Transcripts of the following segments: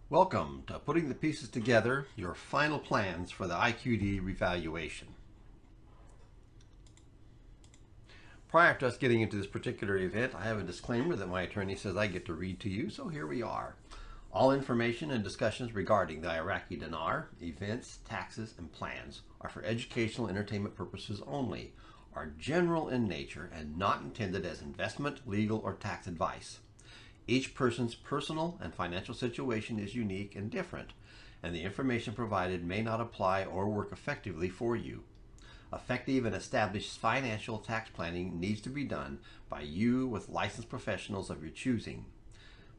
Welcome to Putting the Pieces Together, your final plans for the IQD revaluation. Prior to us getting into this particular event, I have a disclaimer that my attorney says I get to read to you, so here we are. All information and discussions regarding the Iraqi dinar, events, taxes, and plans are for educational entertainment purposes only, are general in nature, and not intended as investment, legal, or tax advice. Each person's personal and financial situation is unique and different, and the information provided may not apply or work effectively for you. Effective and established financial tax planning needs to be done by you with licensed professionals of your choosing.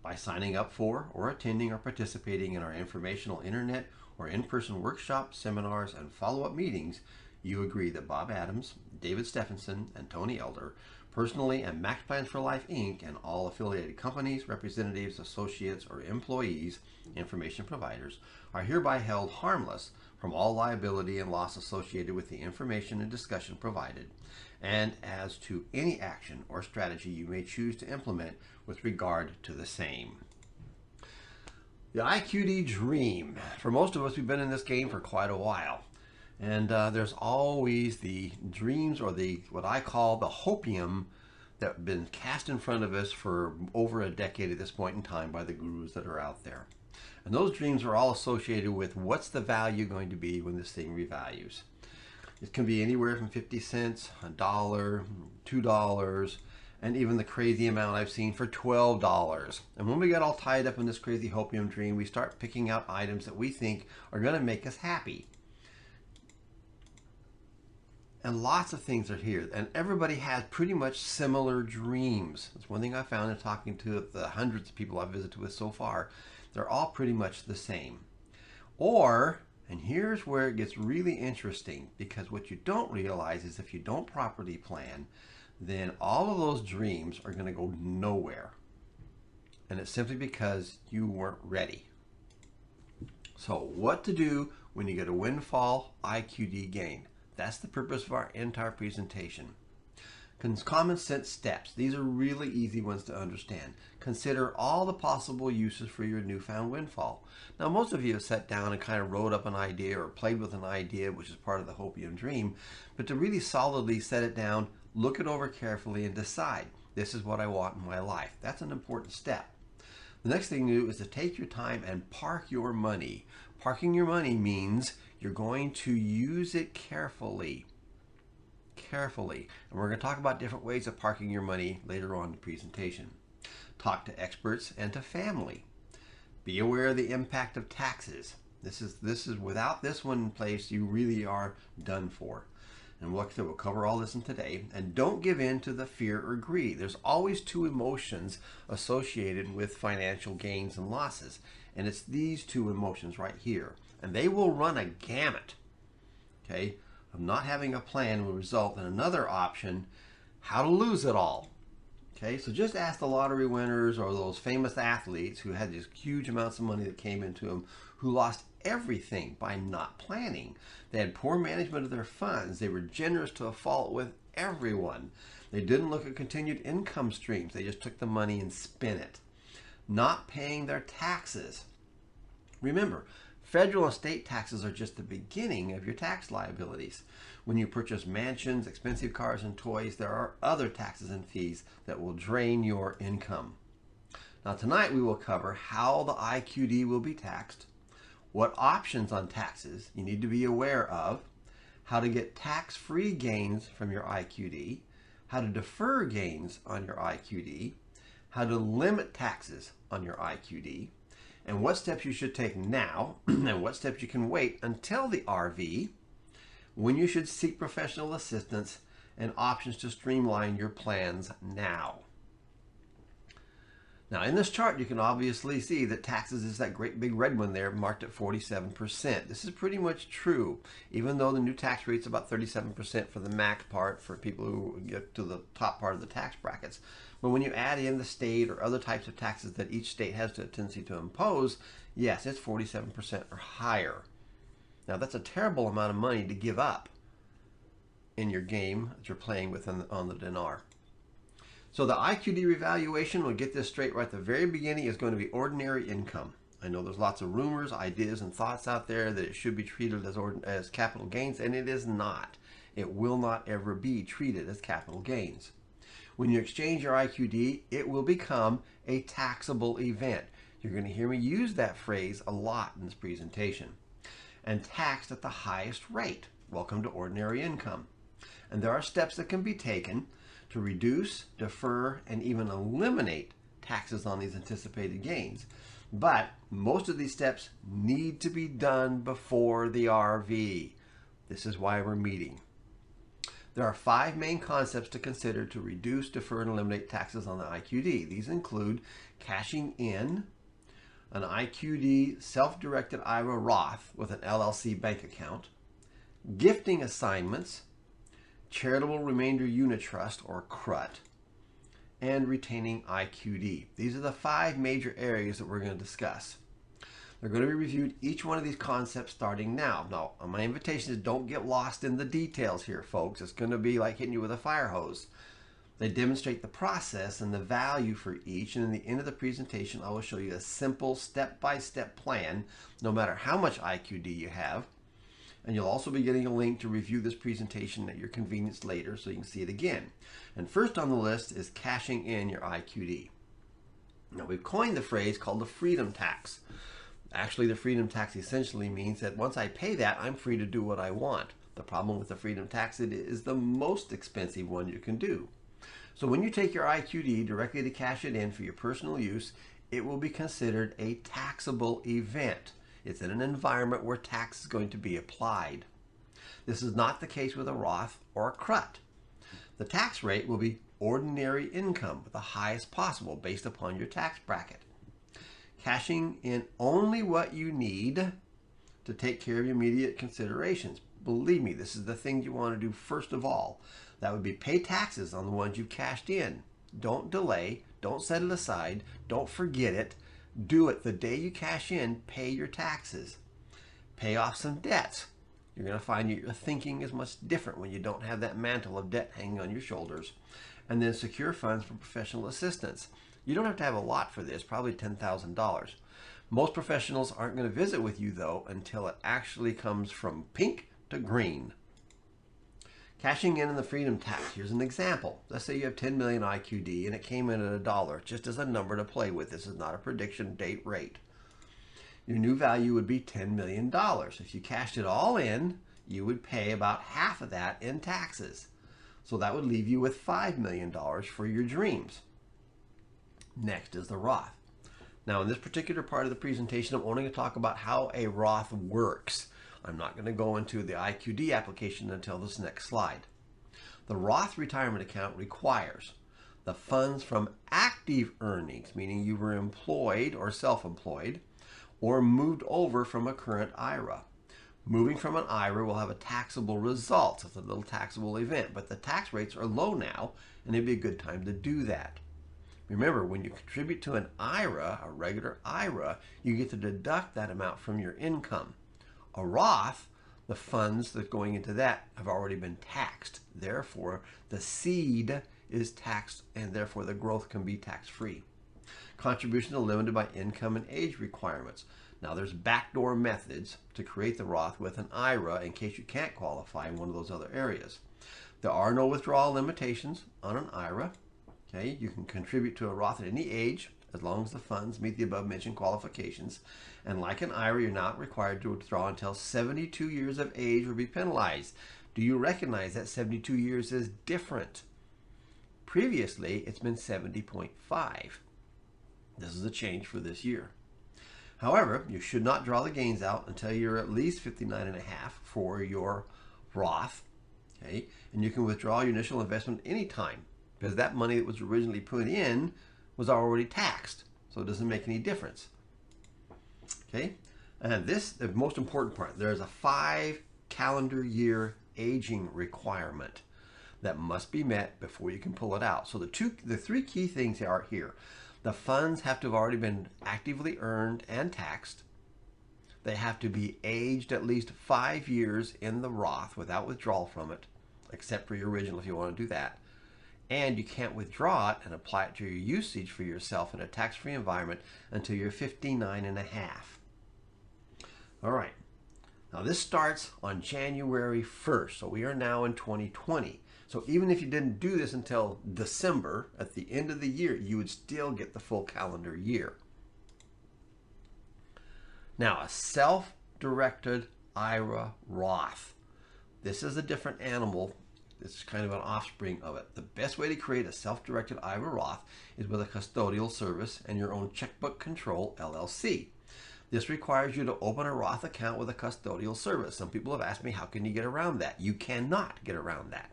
By signing up for or attending or participating in our informational internet or in-person workshops, seminars, and follow-up meetings, you agree that Bob Adams, David Stephenson, and Tony Elder, personally, and Maxplans for Life, Inc., and all affiliated companies, representatives, associates, or employees, information providers, are hereby held harmless from all liability and loss associated with the information and discussion provided, and as to any action or strategy you may choose to implement with regard to the same. The IQD dream. For most of us, we've been in this game for quite a while. And there's always the dreams, or the what I call the hopium, that have been cast in front of us for over a decade at this point in time by the gurus that are out there. And those dreams are all associated with what's the value going to be when this thing revalues. It can be anywhere from 50 cents, $1, $2, and even the crazy amount I've seen for $12. And when we get all tied up in this crazy hopium dream, we start picking out items that we think are going to make us happy. And lots of things are here, and everybody has pretty much similar dreams. That's one thing I found in talking to the hundreds of people I've visited with so far. They're all pretty much the same. Or, and here's where it gets really interesting, because what you don't realize is if you don't properly plan, then all of those dreams are going to go nowhere. And it's simply because you weren't ready. So what to do when you get a windfall IQD gain? That's the purpose of our entire presentation. Common sense steps. These are really easy ones to understand. Consider all the possible uses for your newfound windfall. Now, most of you have sat down and kind of wrote up an idea or played with an idea, which is part of the hopium dream. But to really solidly set it down, look it over carefully and decide, this is what I want in my life. That's an important step. The next thing to do is to take your time and park your money. Parking your money means you're going to use it carefully. And we're going to talk about different ways of parking your money later on in the presentation. Talk to experts and to family. Be aware of the impact of taxes. This is without this one in place, you really are done for. And we'll cover all this in today. And don't give in to the fear or greed. There's always two emotions associated with financial gains and losses. And it's these two emotions right here. And they will run a gamut, okay, of not having a plan will result in another option, how to lose it all. Okay, so just ask the lottery winners or those famous athletes who had these huge amounts of money that came into them, who lost everything by not planning. They had poor management of their funds. They were generous to a fault with everyone. They didn't look at continued income streams. They just took the money and spent it. Not paying their taxes. Remember, federal and state taxes are just the beginning of your tax liabilities. When you purchase mansions, expensive cars, and toys, there are other taxes and fees that will drain your income. Now tonight we will cover how the IQD will be taxed, what options on taxes you need to be aware of, how to get tax-free gains from your IQD, how to defer gains on your IQD, how to limit taxes on your IQD, and what steps you should take now, and what steps you can wait until the RV, when you should seek professional assistance, and options to streamline your plans now. Now in this chart you can obviously see that taxes is that great big red one there marked at 47%. This is pretty much true, even though the new tax rate's about 37% for the max part for people who get to the top part of the tax brackets. But when you add in the state or other types of taxes that each state has a tendency to impose, yes, it's 47% or higher. Now that's a terrible amount of money to give up in your game that you're playing with on the dinar. So the IQD revaluation, we'll get this straight right at the very beginning, is going to be ordinary income. I know there's lots of rumors, ideas, and thoughts out there that it should be treated as capital gains, and it is not. It will not ever be treated as capital gains. When you exchange your IQD, it will become a taxable event. You're going to hear me use that phrase a lot in this presentation. And taxed at the highest rate. Welcome to ordinary income. And there are steps that can be taken to reduce, defer, and even eliminate taxes on these anticipated gains. But most of these steps need to be done before the RV. This is why we're meeting. There are 5 main concepts to consider to reduce, defer, and eliminate taxes on the IQD. These include cashing in an IQD self-directed IRA Roth with an LLC bank account, gifting assignments, charitable remainder unit trust or CRUT, and retaining IQD. These are the 5 major areas that we're going to discuss. They're going to be reviewed, each one of these concepts, starting now. Now, my invitation is don't get lost in the details here, folks. It's going to be like hitting you with a fire hose. They demonstrate the process and the value for each, and in the end of the presentation, I will show you a simple step-by-step plan, no matter how much IQD you have. And you'll also be getting a link to review this presentation at your convenience later so you can see it again. And first on the list is cashing in your IQD. Now, we've coined the phrase called the freedom tax. Actually, the freedom tax essentially means that once I pay that, I'm free to do what I want. The problem with the freedom tax, it is the most expensive one you can do. So when you take your IQD directly to cash it in for your personal use, it will be considered a taxable event. It's in an environment where tax is going to be applied. This is not the case with a Roth or a CRUT. The tax rate will be ordinary income, the highest possible based upon your tax bracket. Cashing in only what you need to take care of your immediate considerations. Believe me, this is the thing you want to do first of all. That would be pay taxes on the ones you've cashed in. Don't delay, don't set it aside, don't forget it. Do it the day you cash in, pay your taxes. Pay off some debts. You're going to find your thinking is much different when you don't have that mantle of debt hanging on your shoulders. And then secure funds for professional assistance. You don't have to have a lot for this, probably $10,000. Most professionals aren't going to visit with you, though, until it actually comes from pink to green. Cashing in the freedom tax. Here's an example. Let's say you have 10 million IQD and it came in at $1, just as a number to play with. This is not a prediction date rate. Your new value would be $10 million. If you cashed it all in, you would pay about half of that in taxes. So that would leave you with $5 million for your dreams. Next is the Roth. Now, in this particular part of the presentation, I'm only going to talk about how a Roth works. I'm not going to go into the IQD application until this next slide. The Roth retirement account requires the funds from active earnings, meaning you were employed or self-employed, or moved over from a current IRA. Moving from an IRA will have a taxable result. It's a little taxable event, but the tax rates are low now, and it'd be a good time to do that. Remember, when you contribute to an IRA, a regular IRA, you get to deduct that amount from your income. A Roth, the funds that are going into that have already been taxed. Therefore, the seed is taxed, and therefore the growth can be tax-free. Contributions are limited by income and age requirements. Now, there's backdoor methods to create the Roth with an IRA in case you can't qualify in one of those other areas. There are no withdrawal limitations on an IRA. Okay, you can contribute to a Roth at any age as long as the funds meet the above mentioned qualifications. And like an IRA, you're not required to withdraw until 72 years of age or be penalized. Do you recognize that 72 years is different? Previously, it's been 70.5. This is a change for this year. However, you should not draw the gains out until you're at least 59.5 for your Roth. Okay, and you can withdraw your initial investment anytime, because that money that was originally put in was already taxed, so it doesn't make any difference. Okay, and this, the most important part, there's a 5 calendar year aging requirement that must be met before you can pull it out. So the 3 key things are here. The funds have to have already been actively earned and taxed. They have to be aged at least 5 years in the Roth without withdrawal from it, except for your original if you want to do that. And you can't withdraw it and apply it to your usage for yourself in a tax-free environment until you're 59 and a half. All right. Now this starts on January 1st, so we are now in 2020. So even if you didn't do this until December, at the end of the year, you would still get the full calendar year. Now a self-directed IRA Roth. This is a different animal. This is kind of an offspring of it. The best way to create a self-directed IRA Roth is with a custodial service and your own checkbook control LLC. This requires you to open a Roth account with a custodial service. Some people have asked me, how can you get around that? You cannot get around that.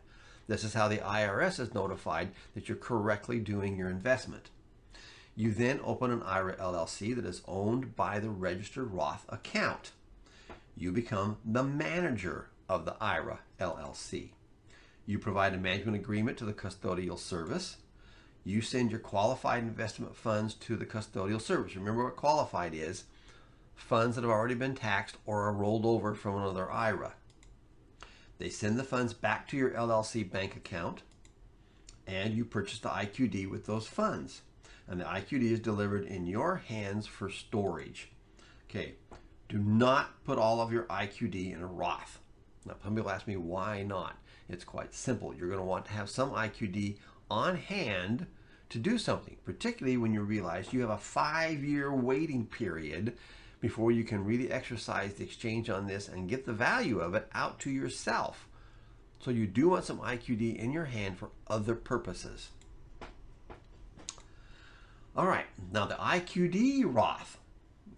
This is how the IRS is notified that you're correctly doing your investment. You then open an IRA LLC that is owned by the registered Roth account. You become the manager of the IRA LLC. You provide a management agreement to the custodial service. You send your qualified investment funds to the custodial service. Remember what qualified is: funds that have already been taxed or are rolled over from another IRA. They send the funds back to your LLC bank account, and you purchase the IQD with those funds. And the IQD is delivered in your hands for storage. Okay, do not put all of your IQD in a Roth. Now, some people ask me, why not? It's quite simple. You're going to want to have some IQD on hand to do something, particularly when you realize you have a 5-year waiting period before you can really exercise the exchange on this and get the value of it out to yourself. So you do want some IQD in your hand for other purposes. All right, now the IQD Roth,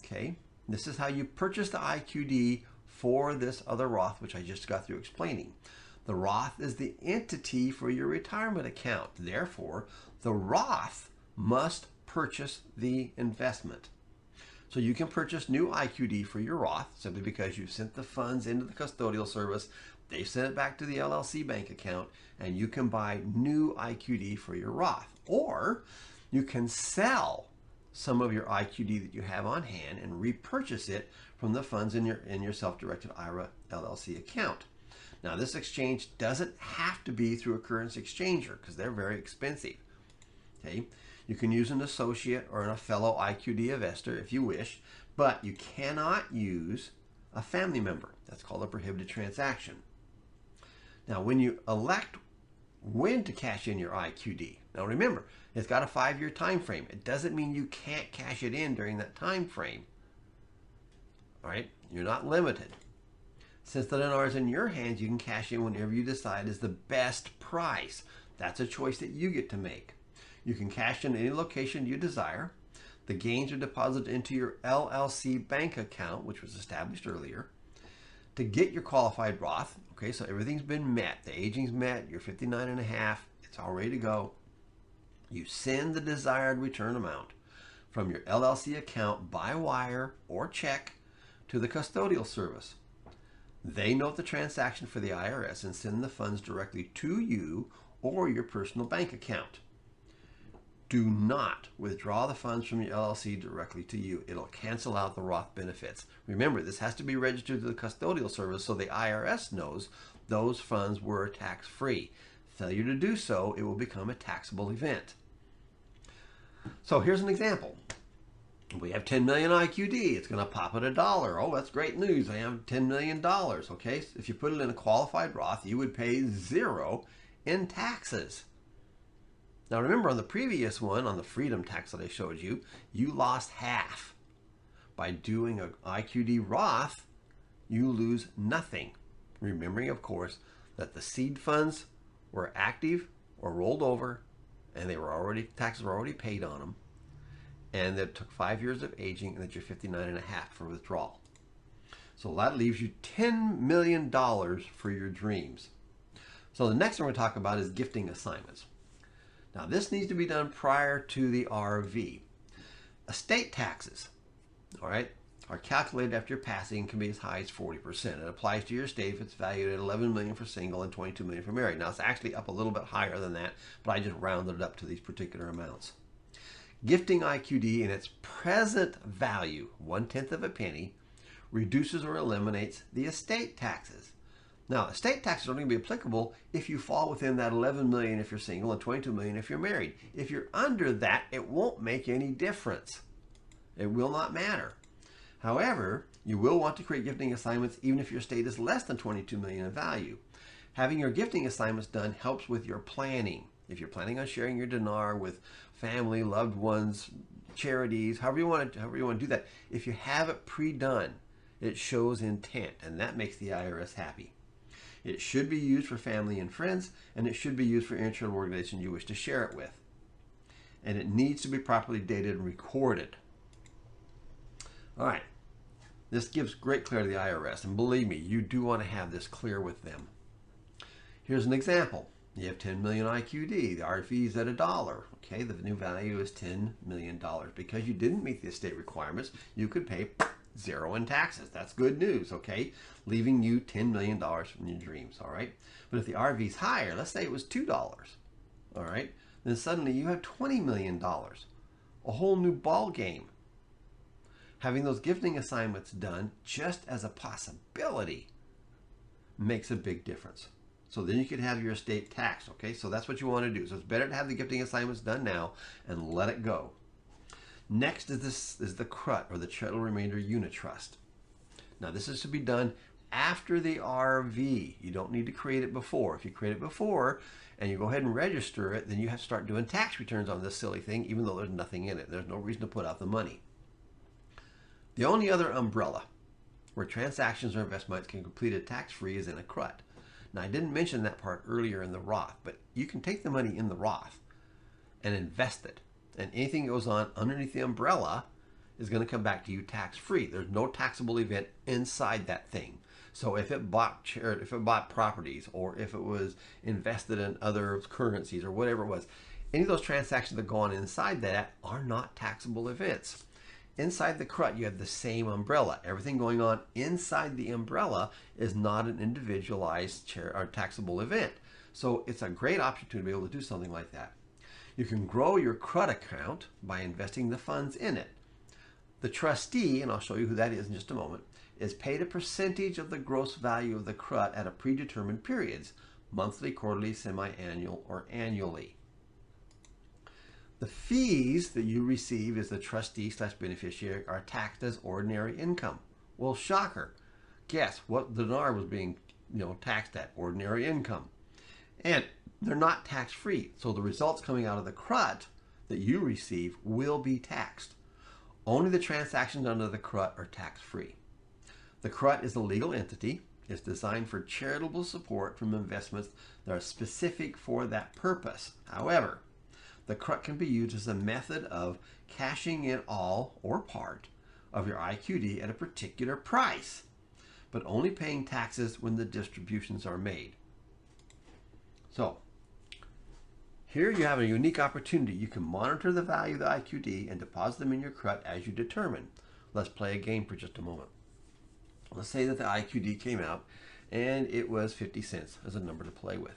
okay, this is how you purchase the IQD for this other Roth, which I just got through explaining. The Roth is the entity for your retirement account. Therefore, the Roth must purchase the investment. So you can purchase new IQD for your Roth simply because you've sent the funds into the custodial service, they sent it back to the LLC bank account, and you can buy new IQD for your Roth. Or you can sell some of your IQD that you have on hand and repurchase it from the funds in your self-directed IRA LLC account. Now this exchange doesn't have to be through a currency exchanger because they're very expensive. Okay, you can use an associate or a fellow IQD investor if you wish, but you cannot use a family member. That's called a prohibited transaction. Now when you elect when to cash in your IQD, now remember, it's got a 5-year time frame. It doesn't mean you can't cash it in during that time frame. All right, you're not limited. Since the dinar is in your hands, you can cash in whenever you decide is the best price. That's a choice that you get to make. You can cash in any location you desire. The gains are deposited into your LLC bank account, which was established earlier. To get your qualified Roth, okay, so everything's been met. The aging's met, you're 59 and a half, it's all ready to go. You send the desired return amount from your LLC account by wire or check to the custodial service. They note the transaction for the IRS and send the funds directly to you or your personal bank account. Do not withdraw the funds from your LLC directly to you. It'll cancel out the Roth benefits. Remember, this has to be registered to the custodial service so the IRS knows those funds were tax-free. Failure to do so, it will become a taxable event. So here's an example. We have 10 million IQD. It's going to pop at $1. Oh, that's great news. I have $10 million. Okay, so if you put it in a qualified Roth, you would pay 0 in taxes. Now remember, on the previous one, on the freedom tax that I showed you, you lost half. By doing an IQD Roth, you lose nothing. Remembering, of course, that the seed funds were active or rolled over, and taxes were already paid on them, and that it took 5 years of aging, and that you're 59 and a half for withdrawal. So that leaves you $10 million for your dreams. So the next one we're going to talk about is gifting assignments. Now this needs to be done prior to the RV. Estate taxes, all right, are calculated after your passing and can be as high as 40%. It applies to your estate if it's valued at $11 million for single and $22 million for married. Now it's actually up a little bit higher than that, but I just rounded it up to these particular amounts. Gifting IQD in its present value, 1/10 of a penny, reduces or eliminates the estate taxes. Now, estate taxes are only going to be applicable if you fall within that 11 million if you're single and 22 million if you're married. If you're under that, it won't make any difference. It will not matter. However, you will want to create gifting assignments even if your estate is less than 22 million in value. Having your gifting assignments done helps with your planning. If you're planning on sharing your dinar with family, loved ones, charities, however you want to do that, if you have it pre-done, it shows intent, and that makes the IRS happy. It should be used for family and friends, and it should be used for any charitable organization you wish to share it with. And it needs to be properly dated and recorded. All right. This gives great clarity to the IRS, and believe me, you do want to have this clear with them. Here's an example. You have 10 million IQD. The RV is at $1. Okay, the new value is $10 million. Because you didn't meet the estate requirements, you could pay zero in taxes. That's good news, okay? Leaving you $10 million from your dreams, all right? But if the RV is higher, let's say it was $2, all right? Then suddenly you have $20 million. A whole new ball game. Having those gifting assignments done just as a possibility makes a big difference. So then you could have your estate taxed, okay? So that's what you want to do. So it's better to have the gifting assignments done now and let it go. Next is the CRUT, or the Charitable Remainder Unit Trust. Now this is to be done after the RV. You don't need to create it before. If you create it before and you go ahead and register it, then you have to start doing tax returns on this silly thing, even though there's nothing in it. There's no reason to put out the money. The only other umbrella where transactions or investments can be completed tax-free is in a CRUT. Now, I didn't mention that part earlier in the Roth, but you can take the money in the Roth and invest it. And anything that goes on underneath the umbrella is going to come back to you tax-free. There's no taxable event inside that thing. So if it bought properties, or if it was invested in other currencies or whatever it was, any of those transactions that go on inside that are not taxable events. Inside the CRUT, you have the same umbrella. Everything going on inside the umbrella is not an individualized or taxable event. So it's a great option to be able to do something like that. You can grow your CRUT account by investing the funds in it. The trustee, and I'll show you who that is in just a moment, is paid a percentage of the gross value of the CRUT at a predetermined periods, monthly, quarterly, semi-annual, or annually. The fees that you receive as the trustee/beneficiary are taxed as ordinary income. Well, shocker. Guess what the dinar was being taxed at? Ordinary income. And they're not tax-free. So the results coming out of the CRUT that you receive will be taxed. Only the transactions under the CRUT are tax-free. The CRUT is a legal entity. It's designed for charitable support from investments that are specific for that purpose. However, the CRUT can be used as a method of cashing in all or part of your IQD at a particular price, but only paying taxes when the distributions are made. So here you have a unique opportunity. You can monitor the value of the IQD and deposit them in your CRUT as you determine. Let's play a game for just a moment. Let's say that the IQD came out and it was 50 cents as a number to play with.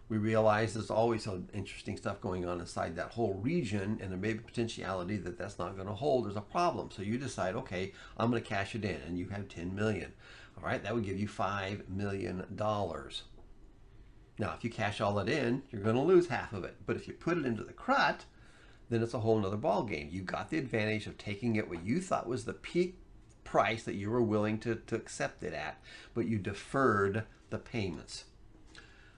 We realize there's always some interesting stuff going on inside that whole region, and there may be potentiality that that's not going to hold. There's a problem. So you decide, okay, I'm going to cash it in, and you have 10 million. All right, that would give you $5 million. Now, if you cash all that in, you're going to lose half of it. But if you put it into the CRUT, then it's a whole nother ball game. You got the advantage of taking it what you thought was the peak price that you were willing to accept it at, but you deferred the payments.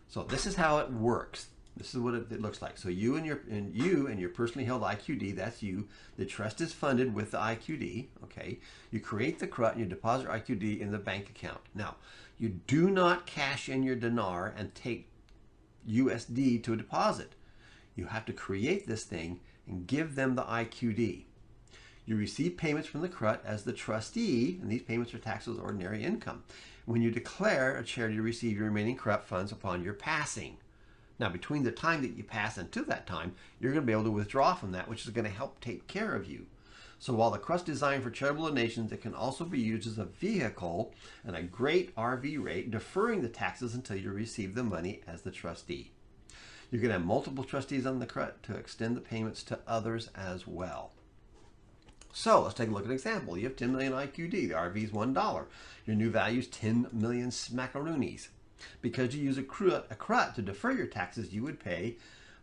So this is how it works. This is what it looks like. So you and your personally held IQD, that's you. The trust is funded with the IQD, okay? You create the CRUT and you deposit your IQD in the bank account. Now, you do not cash in your dinar and take USD to a deposit. You have to create this thing and give them the IQD. You receive payments from the CRUT as the trustee, and these payments are taxed as ordinary income. When you declare a charity to receive your remaining CRUT funds upon your passing. Now, between the time that you pass and to that time, you're going to be able to withdraw from that, which is going to help take care of you. So while the CRUT is designed for charitable donations, it can also be used as a vehicle and a great RV rate, deferring the taxes until you receive the money as the trustee. You can have multiple trustees on the CRUT to extend the payments to others as well. So let's take a look at an example. You have 10 million IQD. The RV is $1. Your new value is 10 million smackaroonies. Because you use a CRUT to defer your taxes, you would pay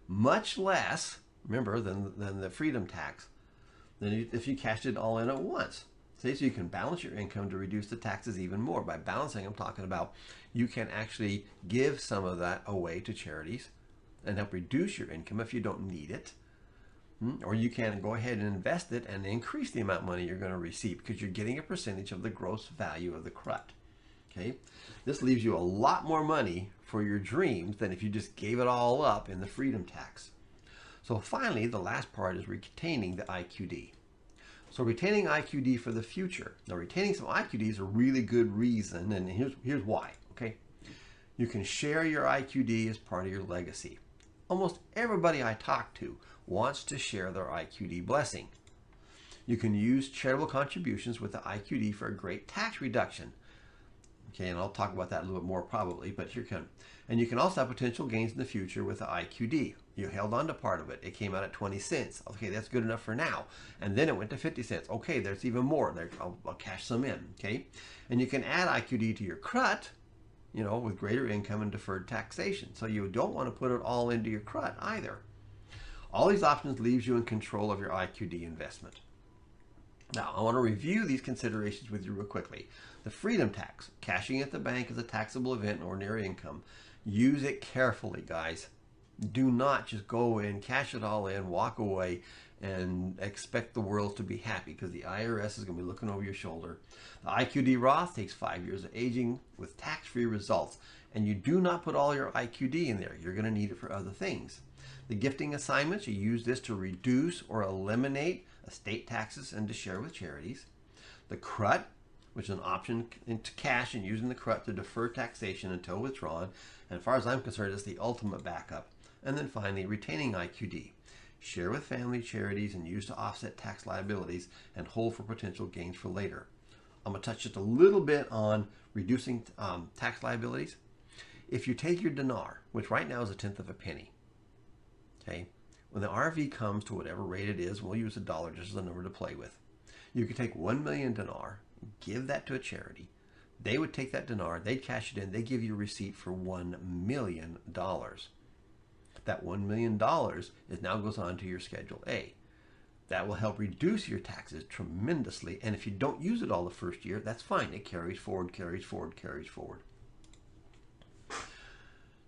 much less, remember, than the freedom tax, than if you cashed it all in at once. See, so you can balance your income to reduce the taxes even more. By balancing, I'm talking about you can actually give some of that away to charities and help reduce your income if you don't need it. Or you can go ahead and invest it and increase the amount of money you're going to receive because you're getting a percentage of the gross value of the CRUT. Okay, this leaves you a lot more money for your dreams than if you just gave it all up in the freedom tax. So finally, the last part is retaining the IQD. So retaining IQD for the future. Now, retaining some IQD is a really good reason, and here's why. Okay, you can share your IQD as part of your legacy. Almost everybody I talk to wants to share their IQD blessing. You can use charitable contributions with the IQD for a great tax reduction. Okay, and I'll talk about that a little bit more probably, but here can. And you can also have potential gains in the future with the IQD. You held on to part of it. It came out at 20 cents. Okay, that's good enough for now. And then it went to 50 cents. Okay, there's even more. I'll cash some in. Okay, and you can add IQD to your CRUT, you know, with greater income and deferred taxation. So you don't want to put it all into your CRUT either. All these options leaves you in control of your IQD investment. Now, I want to review these considerations with you real quickly. The freedom tax, cashing at the bank is a taxable event in ordinary income. Use it carefully, guys. Do not just go in, cash it all in, walk away, and expect the world to be happy because the IRS is going to be looking over your shoulder. The IQD Roth takes 5 years of aging with tax-free results, and you do not put all your IQD in there. You're going to need it for other things. The gifting assignments, you use this to reduce or eliminate estate taxes and to share with charities. The CRUT, which is an option into cash and using the CRUT to defer taxation until withdrawn. And as far as I'm concerned, it's the ultimate backup. And then finally, retaining IQD. Share with family, charities, and use to offset tax liabilities and hold for potential gains for later. I'm going to touch just a little bit on reducing tax liabilities. If you take your dinar, which right now is 1/10 of a penny, okay, when the RV comes to whatever rate it is, we'll use $1 just as a number to play with. You could take 1 million dinar, give that to a charity. They would take that dinar, they'd cash it in, they give you a receipt for $1 million. That $1 million now goes on to your Schedule A. That will help reduce your taxes tremendously. And if you don't use it all the first year, that's fine. It carries forward, carries forward, carries forward.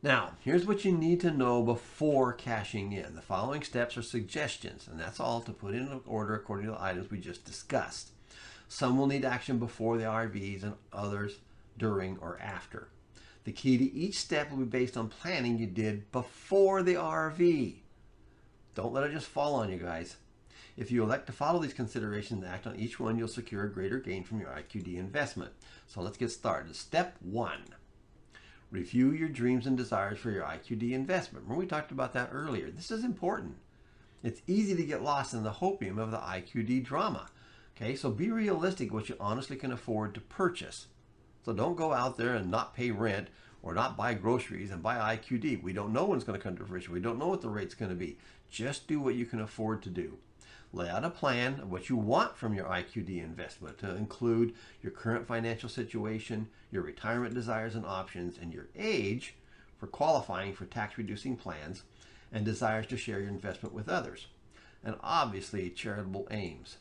Now, here's what you need to know before cashing in. The following steps are suggestions, and that's all to put in order according to the items we just discussed. Some will need action before the RVs and others during or after. The key to each step will be based on planning you did before the RV. Don't let it just fall on you, guys. If you elect to follow these considerations and act on each one, you'll secure a greater gain from your IQD investment. So let's get started. Step 1. Review your dreams and desires for your IQD investment. Remember we talked about that earlier. This is important. It's easy to get lost in the hopium of the IQD drama. Okay, so be realistic what you honestly can afford to purchase. So don't go out there and not pay rent or not buy groceries and buy IQD. We don't know when it's going to come to fruition. We don't know what the rate's going to be. Just do what you can afford to do. Lay out a plan of what you want from your IQD investment to include your current financial situation, your retirement desires and options, and your age for qualifying for tax-reducing plans and desires to share your investment with others. And obviously, charitable aims.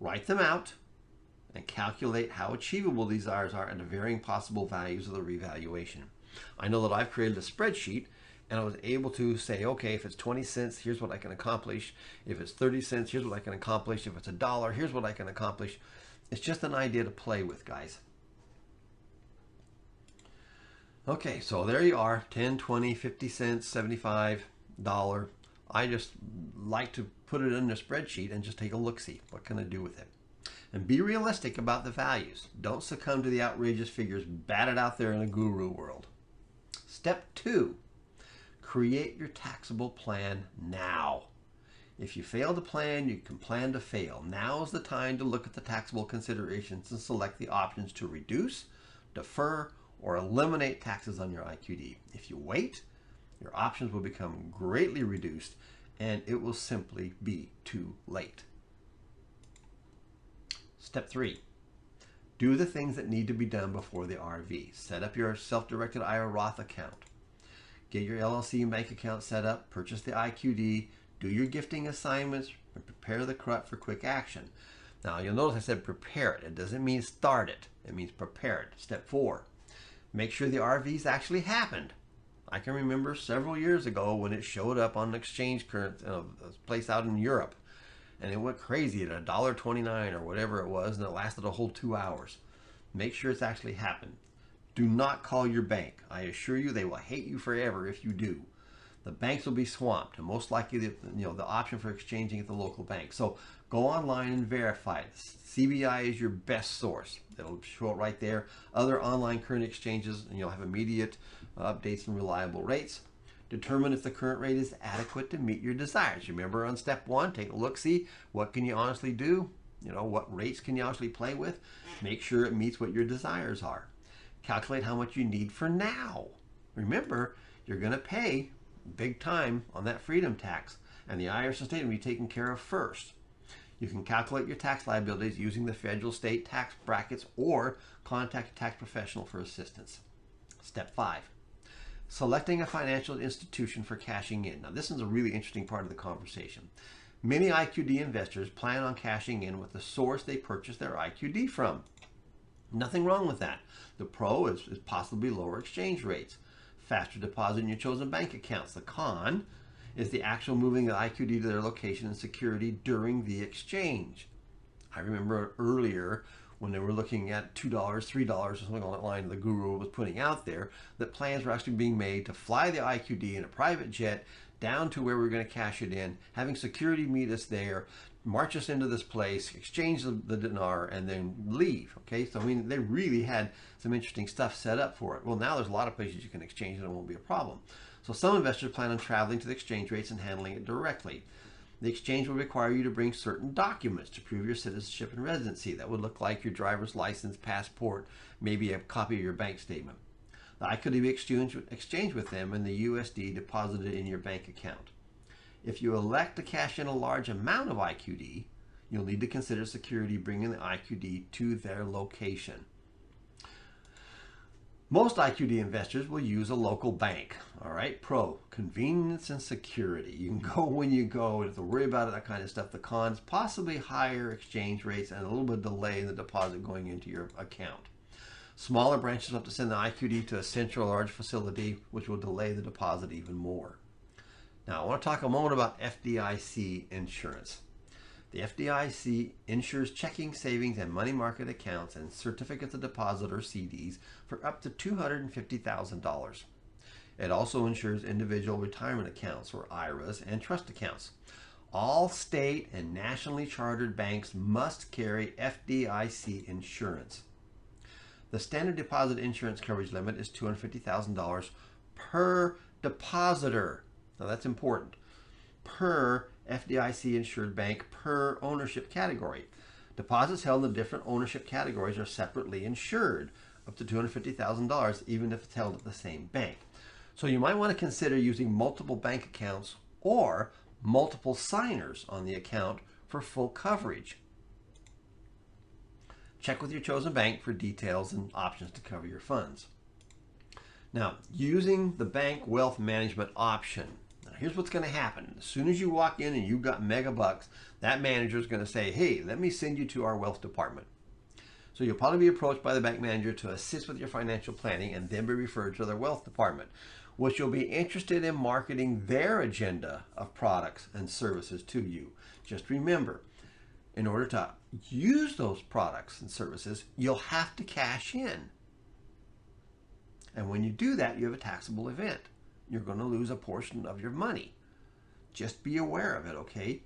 Write them out and calculate how achievable these desires are and the varying possible values of the revaluation. I know that I've created a spreadsheet and I was able to say, okay, if it's 20 cents, here's what I can accomplish. If it's 30 cents, here's what I can accomplish. If it's $1, here's what I can accomplish. It's just an idea to play with, guys. Okay, so there you are, 10, 20, 50 cents, $75. I just like to put it in a spreadsheet and just take a look-see. What can I do with it? And be realistic about the values. Don't succumb to the outrageous figures batted out there in the guru world. Step 2. Create your taxable plan now. If you fail to plan, you can plan to fail. Now is the time to look at the taxable considerations and select the options to reduce, defer, or eliminate taxes on your IQD. If you wait, your options will become greatly reduced and it will simply be too late. Step 3. Do the things that need to be done before the RV. Set up your self-directed IRA Roth account. Get your LLC and bank account set up. Purchase the IQD. Do your gifting assignments. And prepare the CRUT for quick action. Now, you'll notice I said prepare it. It doesn't mean start it. It means prepare it. Step 4. Make sure the RVs actually happened. I can remember several years ago when it showed up on an exchange current, a place out in Europe. And it went crazy at $1.29 or whatever it was, and it lasted a whole 2 hours. Make sure it's actually happened. Do not call your bank. I assure you they will hate you forever if you do. The banks will be swamped, and most likely the option for exchanging at the local bank. So go online and verify it. CBI is your best source. It'll show it right there. Other online current exchanges, and you'll have immediate updates and reliable rates. Determine if the current rate is adequate to meet your desires. Remember on step 1, take a look, see what can you honestly do? What rates can you honestly play with? Make sure it meets what your desires are. Calculate how much you need for now. Remember, you're going to pay big time on that freedom tax, and the IRS and state will be taken care of first. You can calculate your tax liabilities using the federal state tax brackets or contact a tax professional for assistance. Step 5. Selecting a financial institution for cashing in. Now, this is a really interesting part of the conversation. Many IQD investors plan on cashing in with the source they purchased their IQD from. Nothing wrong with that. The pro is possibly lower exchange rates, faster deposit in your chosen bank accounts. The con is the actual moving the IQD to their location and security during the exchange. I remember earlier when they were looking at $2, $3 or something on that line the guru was putting out there, that plans were actually being made to fly the IQD in a private jet down to where we're going to cash it in, having security meet us there, march us into this place, exchange the dinar, and then leave. Okay, so I mean, they really had some interesting stuff set up for it. Well, now there's a lot of places you can exchange it and it won't be a problem. So some investors plan on traveling to the exchange rates and handling it directly. The exchange will require you to bring certain documents to prove your citizenship and residency. That would look like your driver's license, passport, maybe a copy of your bank statement. The IQD be exchanged with them and the USD deposited in your bank account. If you elect to cash in a large amount of IQD, you'll need to consider security bringing the IQD to their location. Most IQD investors will use a local bank. All right, pro, convenience and security. You can go when you go, you don't have to worry about it, that kind of stuff. The cons, possibly higher exchange rates and a little bit of delay in the deposit going into your account. Smaller branches will have to send the IQD to a central large facility, which will delay the deposit even more. Now, I want to talk a moment about FDIC insurance. The FDIC insures checking, savings, and money market accounts and certificates of deposit or CDs for up to $250,000. It also insures individual retirement accounts or IRAs and trust accounts. All state and nationally chartered banks must carry FDIC insurance. The standard deposit insurance coverage limit is $250,000 per depositor. Now that's important. Per FDIC insured bank per ownership category. Deposits held in different ownership categories are separately insured up to $250,000 even if it's held at the same bank. So you might want to consider using multiple bank accounts or multiple signers on the account for full coverage. Check with your chosen bank for details and options to cover your funds. Now, using the bank wealth management option. Now, here's what's going to happen. As soon as you walk in and you've got mega bucks, that manager is going to say, hey, let me send you to our wealth department. So you'll probably be approached by the bank manager to assist with your financial planning and then be referred to their wealth department, which will be interested in marketing their agenda of products and services to you. Just remember, in order to use those products and services, you'll have to cash in. And when you do that, you have a taxable event. You're going to lose a portion of your money. Just be aware of it, okay?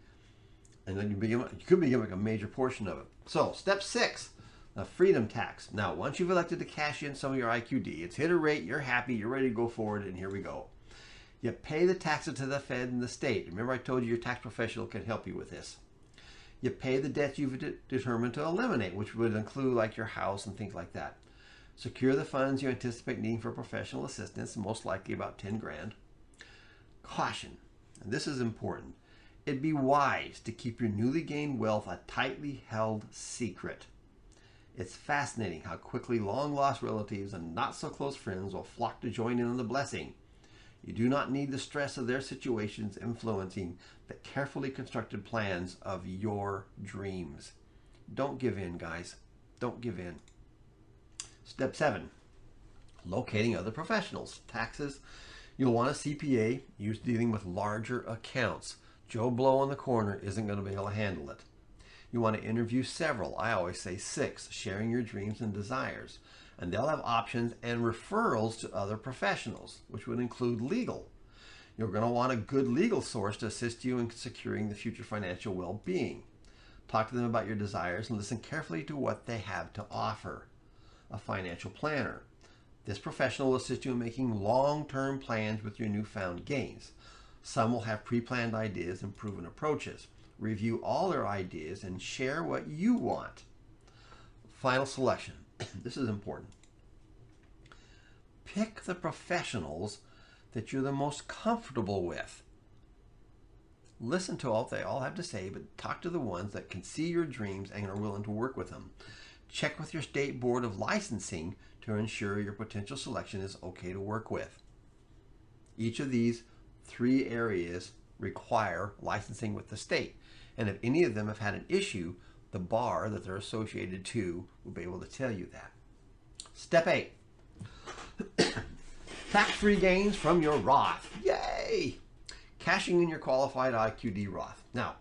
And then you could be given a major portion of it. So, step 6, the freedom tax. Now, once you've elected to cash in some of your IQD, it's hit a rate, you're happy, you're ready to go forward, and here we go. You pay the taxes to the Fed and the state. Remember I told you your tax professional can help you with this. You pay the debts you've determined to eliminate, which would include like your house and things like that. Secure the funds you anticipate needing for professional assistance, most likely about 10 grand. Caution, and this is important. It'd be wise to keep your newly gained wealth a tightly held secret. It's fascinating how quickly long-lost relatives and not-so-close friends will flock to join in on the blessing. You do not need the stress of their situations influencing the carefully constructed plans of your dreams. Don't give in, guys. Don't give in. Step 7, locating other professionals. Taxes. You'll want a CPA used to dealing with larger accounts. Joe Blow on the corner isn't going to be able to handle it. You want to interview several, I always say 6, sharing your dreams and desires. And they'll have options and referrals to other professionals, which would include legal. You're going to want a good legal source to assist you in securing the future financial well-being. Talk to them about your desires and listen carefully to what they have to offer. A financial planner. This professional will assist you in making long-term plans with your newfound gains. Some will have pre-planned ideas and proven approaches. Review all their ideas and share what you want. Final selection. This is important. Pick the professionals that you're the most comfortable with. Listen to what they all have to say, but talk to the ones that can see your dreams and are willing to work with them. Check with your state board of licensing to ensure your potential selection is okay to work with. Each of these 3 areas require licensing with the state. And if any of them have had an issue, the bar that they're associated to will be able to tell you that. Step 8. Tax-free gains from your Roth. Yay! Cashing in your qualified IQD Roth. Now,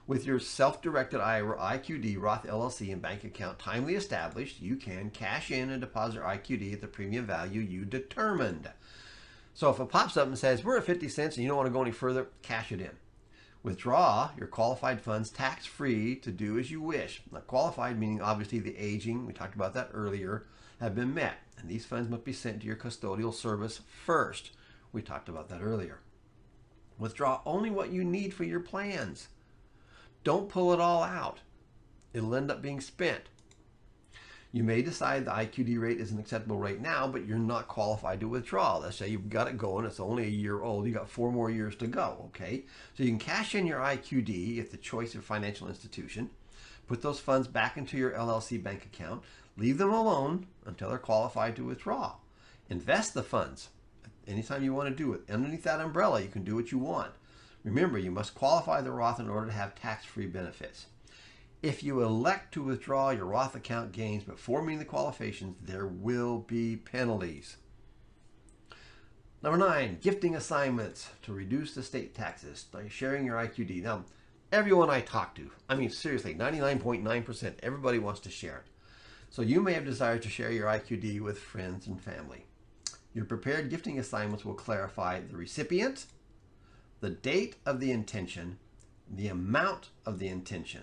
with your self-directed IRA IQD Roth LLC and bank account timely established, you can cash in and deposit your IQD at the premium value you determined. So if it pops up and says, we're at 50 cents and you don't want to go any further, cash it in. Withdraw your qualified funds tax-free to do as you wish. Now, qualified meaning obviously the aging, we talked about that earlier, have been met. And these funds must be sent to your custodial service first. We talked about that earlier. Withdraw only what you need for your plans. Don't pull it all out. It'll end up being spent. You may decide the IQD rate is an acceptable rate now, but you're not qualified to withdraw. Let's say you've got it going, it's only a year old, you got 4 more years to go, okay? So you can cash in your IQD if the choice of financial institution, put those funds back into your LLC bank account, leave them alone until they're qualified to withdraw. Invest the funds anytime you want to do it. Underneath that umbrella, you can do what you want. Remember, you must qualify the Roth in order to have tax-free benefits. If you elect to withdraw your Roth account gains before meeting the qualifications, there will be penalties. Number 9, gifting assignments to reduce the state taxes by sharing your IQD. Now, everyone I talk to, I mean seriously, 99.9%, everybody wants to share it. So you may have desires to share your IQD with friends and family. Your prepared gifting assignments will clarify the recipient, the date of the intention, the amount of the intention.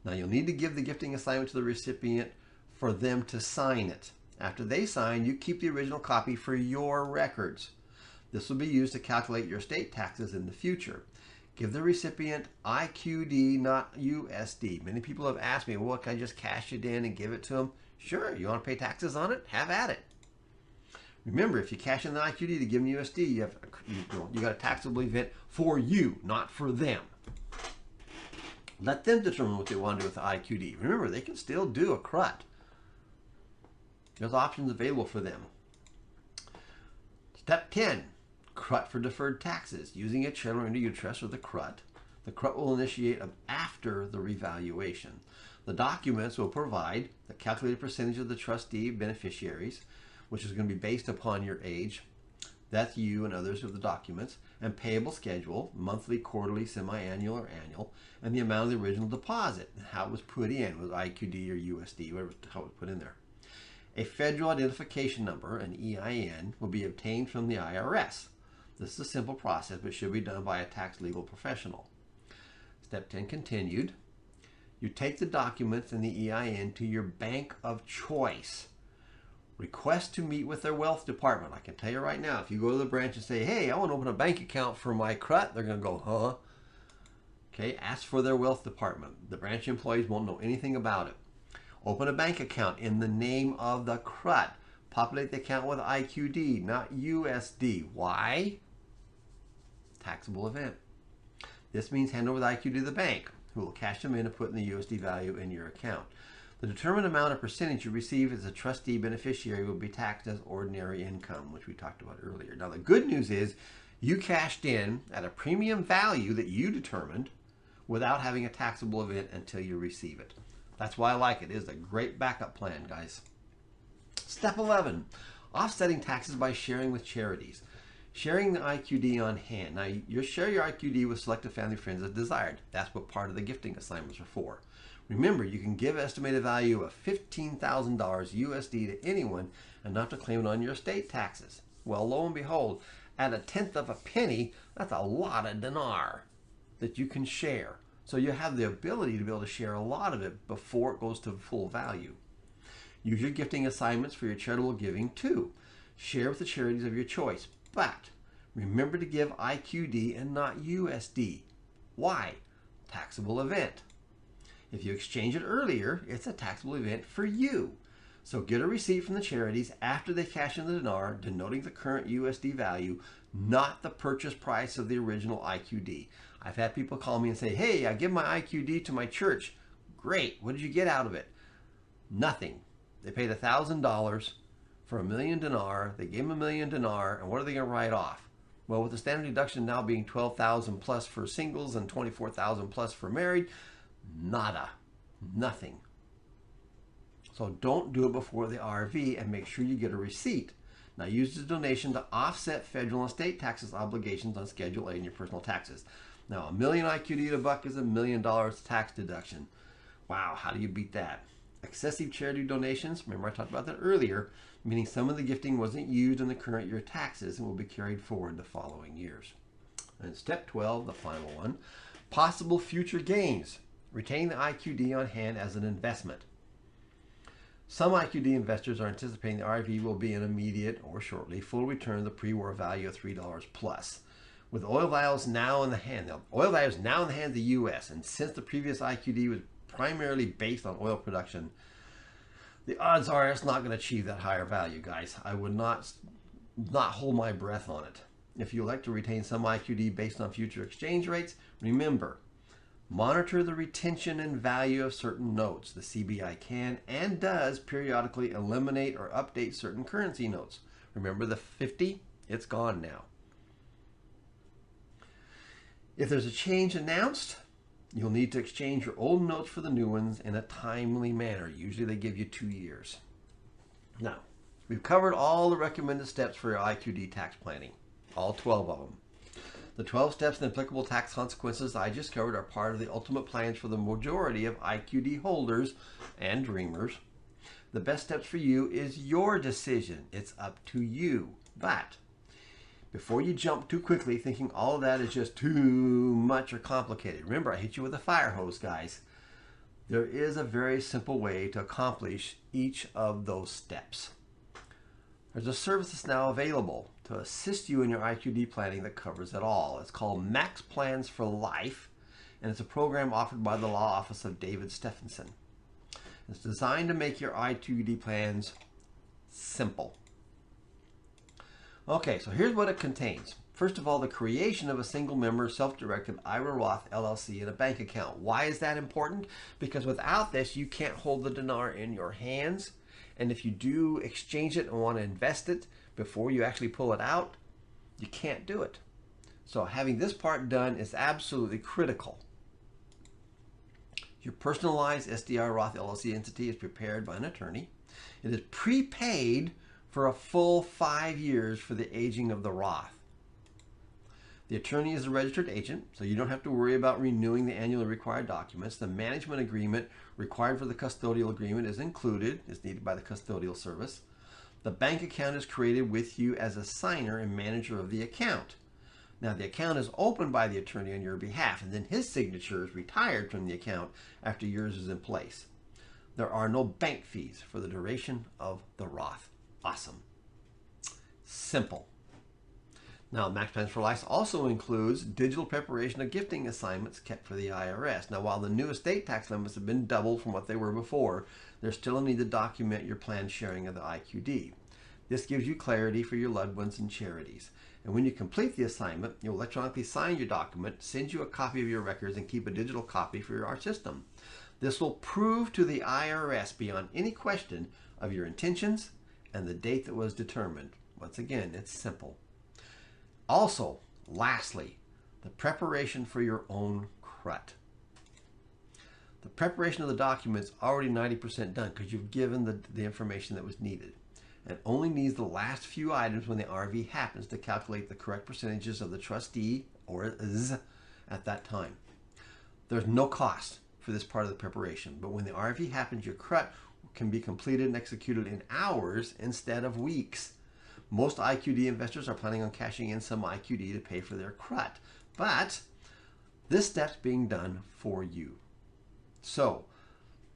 Now you'll need to give the gifting assignment to the recipient for them to sign it. After they sign, you keep the original copy for your records. This will be used to calculate your state taxes in the future. Give the recipient IQD, not USD. Many people have asked me, well, can I just cash it in and give it to them? Sure, you want to pay taxes on it? Have at it. Remember, if you cash in the IQD to give them USD, you got a taxable event for you, not for them. Let them determine what they want to do with the IQD. Remember, they can still do a CRUT. There's options available for them. Step 10, CRUT for deferred taxes. Using a channel into your trust with the CRUT. The CRUT will initiate after the revaluation. The documents will provide the calculated percentage of the trustee beneficiaries, which is going to be based upon your age. That's you and others of the documents, and payable schedule, monthly, quarterly, semi-annual, or annual, and the amount of the original deposit, and how it was put in, with IQD or USD, whatever, how it was put in there. A federal identification number, an EIN, will be obtained from the IRS. This is a simple process, but should be done by a tax legal professional. Step 10 continued. You take the documents and the EIN to your bank of choice. Request to meet with their wealth department. I can tell you right now, if you go to the branch and say, hey, I want to open a bank account for my CRUT, they're going to go, huh? Okay, ask for their wealth department. The branch employees won't know anything about it. Open a bank account in the name of the CRUT. Populate the account with IQD, not USD. Why? Taxable event. This means hand over the IQD to the bank, who will cash them in and put in the USD value in your account. The determined amount of percentage you receive as a trustee beneficiary will be taxed as ordinary income, which we talked about earlier. Now, the good news is you cashed in at a premium value that you determined without having a taxable event until you receive it. That's why I like it. It is a great backup plan, guys. Step 11, offsetting taxes by sharing with charities. Sharing the IQD on hand. Now, you share your IQD with selected family friends as desired. That's what part of the gifting assignments are for. Remember, you can give estimated value of $15,000 USD to anyone and not to claim it on your estate taxes. Well, lo and behold, at 1/10 of a penny, that's a lot of dinar that you can share. So you have the ability to be able to share a lot of it before it goes to full value. Use your gifting assignments for your charitable giving too. Share with the charities of your choice, but remember to give IQD and not USD. Why? Taxable event. If you exchange it earlier, it's a taxable event for you. So get a receipt from the charities after they cash in the dinar, denoting the current USD value, not the purchase price of the original IQD. I've had people call me and say, hey, I give my IQD to my church. Great. What did you get out of it? Nothing. They paid $1,000 for 1,000,000 dinar. They gave them 1,000,000 dinar. And what are they going to write off? Well, with the standard deduction now being 12,000 plus for singles and 24,000 plus for married, nada. Nothing. So don't do it before the RV and make sure you get a receipt. Now use the donation to offset federal and state taxes obligations on Schedule A in your personal taxes. Now, 1,000,000 IQD to buck is $1 million tax deduction. Wow, how do you beat that? Excessive charity donations, remember I talked about that earlier, meaning some of the gifting wasn't used in the current year taxes and will be carried forward the following years. And step 12, the final one, possible future gains. Retain the IQD on hand as an investment. Some IQD investors are anticipating the RV will be an immediate or shortly full return of the pre-war value of $3 plus. With oil values now in the hand, oil values now in the hands of the U.S. and since the previous IQD was primarily based on oil production, the odds are it's not going to achieve that higher value, guys. I would not hold my breath on it. If you elect to retain some IQD based on future exchange rates, remember, monitor the retention and value of certain notes. The CBI can and does periodically eliminate or update certain currency notes. Remember the 50? It's gone now. If there's a change announced, you'll need to exchange your old notes for the new ones in a timely manner. Usually they give you 2 years. Now, we've covered all the recommended steps for your IQD tax planning, all 12 of them. The 12 steps and applicable tax consequences I just covered are part of the ultimate plans for the majority of IQD holders and dreamers. The best steps for you is your decision. It's up to you. But before you jump too quickly thinking all of that is just too much or complicated, remember I hit you with a fire hose, guys. There is a very simple way to accomplish each of those steps. There's a service that's now available to assist you in your IQD planning that covers it all. It's called Maxplans for Life, and it's a program offered by the law office of David Stephenson. It's designed to make your IQD plans simple. Okay, so here's what it contains. First of all, the creation of a single member self-directed IRA Roth LLC in a bank account. Why is that important? Because without this, you can't hold the dinar in your hands. And if you do exchange it and want to invest it before you actually pull it out, you can't do it. So having this part done is absolutely critical. Your personalized SDR Roth LLC entity is prepared by an attorney. It is prepaid for a full 5 years for the aging of the Roth. The attorney is a registered agent, so you don't have to worry about renewing the annually required documents. The management agreement required for the custodial agreement is included, is needed by the custodial service. The bank account is created with you as a signer and manager of the account. Now, the account is opened by the attorney on your behalf, and then his signature is retired from the account after yours is in place. There are no bank fees for the duration of the Roth. Awesome. Simple. Now, Maxplans for Life also includes digital preparation of gifting assignments kept for the IRS. Now, while the new estate tax limits have been doubled from what they were before, there's still a need to document your planned sharing of the IQD. This gives you clarity for your loved ones and charities. And when you complete the assignment, you'll electronically sign your document, send you a copy of your records, and keep a digital copy for our system. This will prove to the IRS beyond any question of your intentions and the date that was determined. Once again, it's simple. Also, lastly, the preparation for your own CRUT. The preparation of the document is already 90% done because you've given the information that was needed. And only needs the last few items when the RV happens to calculate the correct percentages of the trustee or Z at that time. There's no cost for this part of the preparation, but when the RV happens, your CRUT can be completed and executed in hours instead of weeks. Most IQD investors are planning on cashing in some IQD to pay for their CRUT, but this step's being done for you. So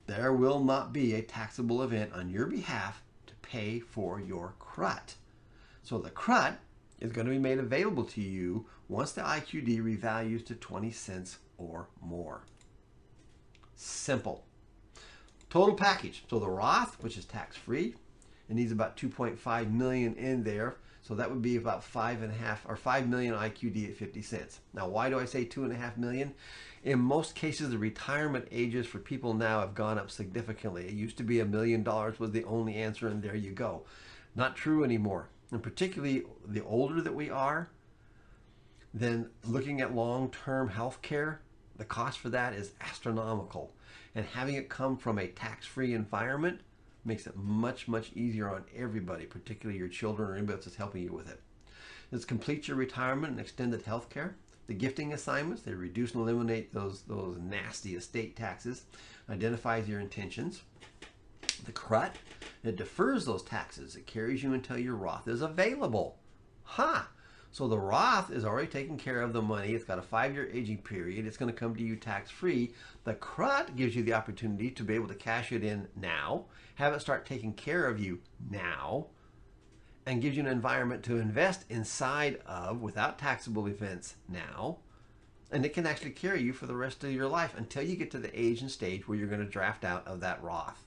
there will not be a taxable event on your behalf to pay for your CRUT. So the CRUT is going to be made available to you once the IQD revalues to 20 cents or more. Simple. Total package. So the Roth, which is tax-free, it needs about 2.5 million in there. So that would be about 5 million IQD at 50 cents. Now, why do I say 2.5 million? In most cases, the retirement ages for people now have gone up significantly. It used to be $1 million was the only answer, and there you go. Not true anymore. And particularly the older that we are, then looking at long-term health care, the cost for that is astronomical. And having it come from a tax-free environment makes it much, much easier on everybody, particularly your children or anybody else that's helping you with it. This completes your retirement and extended health care. The gifting assignments, they reduce and eliminate those nasty estate taxes, identifies your intentions. The CRUT, it defers those taxes. It carries you until your Roth is available. So the Roth is already taking care of the money. It's got a 5-year aging period. It's going to come to you tax-free. The CRUT gives you the opportunity to be able to cash it in now, have it start taking care of you now, and gives you an environment to invest inside of without taxable events now. And it can actually carry you for the rest of your life until you get to the age and stage where you're going to draft out of that Roth.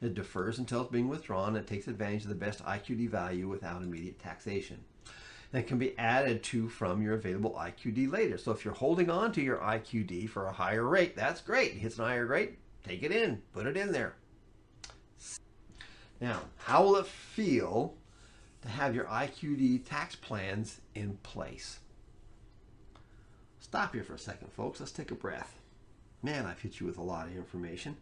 It defers until it's being withdrawn and takes advantage of the best IQD value without immediate taxation. And can be added to from your available IQD later. So if you're holding on to your IQD for a higher rate, that's great. It hits an higher rate, take it in, put it in there. Now, how will it feel to have your IQD tax plans in place? Stop here for a second, folks. Let's take a breath. Man, I've hit you with a lot of information.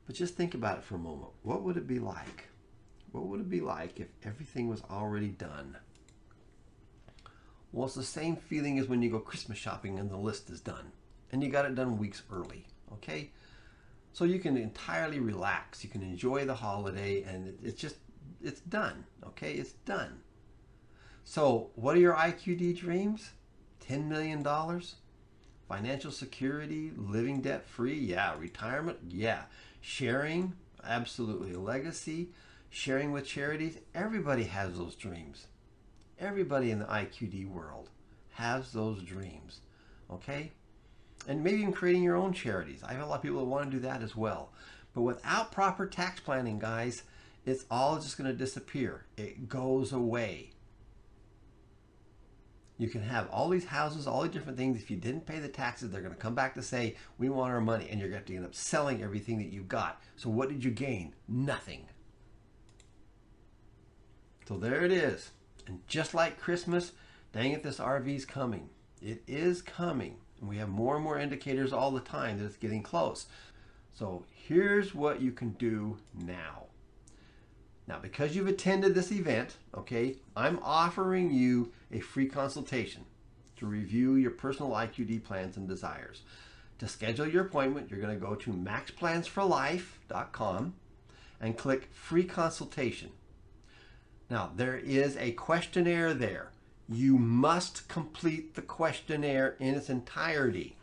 But just think about it for a moment. What would it be like? What would it be like if everything was already done? Well, it's the same feeling as when you go Christmas shopping and the list is done. And you got it done weeks early, okay? So you can entirely relax. You can enjoy the holiday, and it's done, okay? It's done. So what are your IQD dreams? $10 million? Financial security? Living debt-free? Yeah. Retirement? Yeah. Sharing? Absolutely. Legacy? Sharing with charities? Everybody has those dreams. Everybody in the IQD world has those dreams, okay? And maybe even creating your own charities. I have a lot of people that want to do that as well. But without proper tax planning, guys, it's all just going to disappear. It goes away. You can have all these houses, all the different things. If you didn't pay the taxes, they're going to come back to say, we want our money. And you're going to end up selling everything that you got. So what did you gain? Nothing. So there it is. And just like Christmas, dang it, this RV's coming. It is coming. And we have more and more indicators all the time that it's getting close. So here's what you can do now. Now, because you've attended this event, okay, I'm offering you a free consultation to review your personal IQD plans and desires. To schedule your appointment, you're going to go to maxplansforlife.com and click free consultation. Now, there is a questionnaire there. You must complete the questionnaire in its entirety.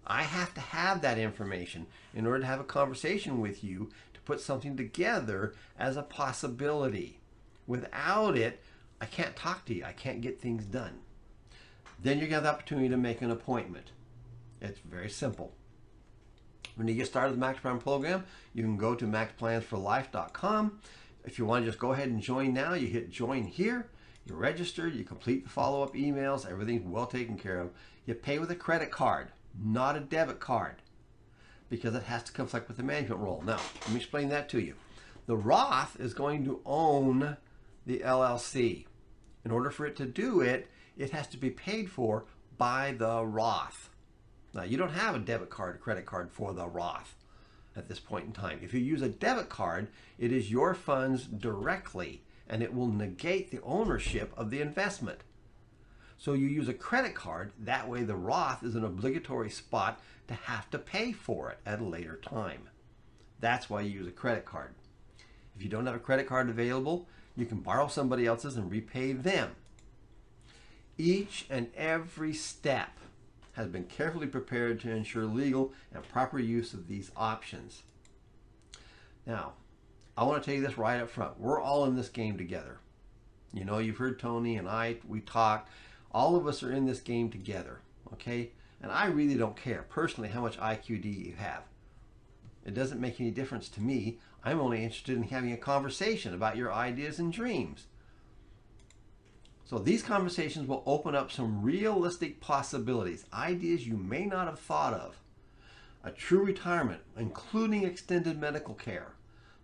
I have to have that information in order to have a conversation with you to put something together as a possibility. Without it, I can't talk to you. I can't get things done. Then you have the opportunity to make an appointment. It's very simple. When you get started with the Max Plan program, you can go to maxplansforlife.com. If you want to just go ahead and join now, you hit join here. You're registered, you complete the follow-up emails, everything's well taken care of. You pay with a credit card, not a debit card, because it has to conflict with the management role. Now, let me explain that to you. The Roth is going to own the LLC. In order for it to do it, it has to be paid for by the Roth. Now, you don't have a debit card or credit card for the Roth at this point in time. If you use a debit card, it is your funds directly, and it will negate the ownership of the investment. So you use a credit card, that way the Roth is an obligatory spot to have to pay for it at a later time. That's why you use a credit card. If you don't have a credit card available, you can borrow somebody else's and repay them. Each and every step has been carefully prepared to ensure legal and proper use of these options. Now, I want to tell you this right up front. We're all in this game together. You know, you've heard Tony and we talk. All of us are in this game together, okay? And I really don't care, personally, how much IQD you have. It doesn't make any difference to me. I'm only interested in having a conversation about your ideas and dreams. So these conversations will open up some realistic possibilities, ideas you may not have thought of. A true retirement, including extended medical care,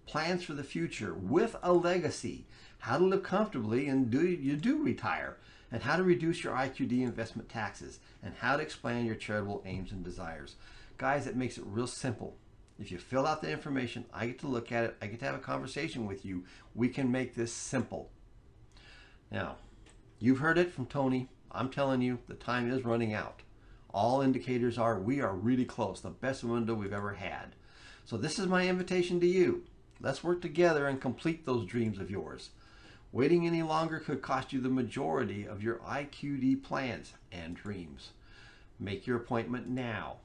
plans for the future with a legacy, how to live comfortably and you do retire, and how to reduce your IQD investment taxes, and how to expand your charitable aims and desires. Guys, it makes it real simple. If you fill out the information, I get to look at it, I get to have a conversation with you. We can make this simple. Now, you've heard it from Tony. I'm telling you, the time is running out. All indicators are we are really close, the best window we've ever had. So this is my invitation to you. Let's work together and complete those dreams of yours. Waiting any longer could cost you the majority of your IQD plans and dreams. Make your appointment now.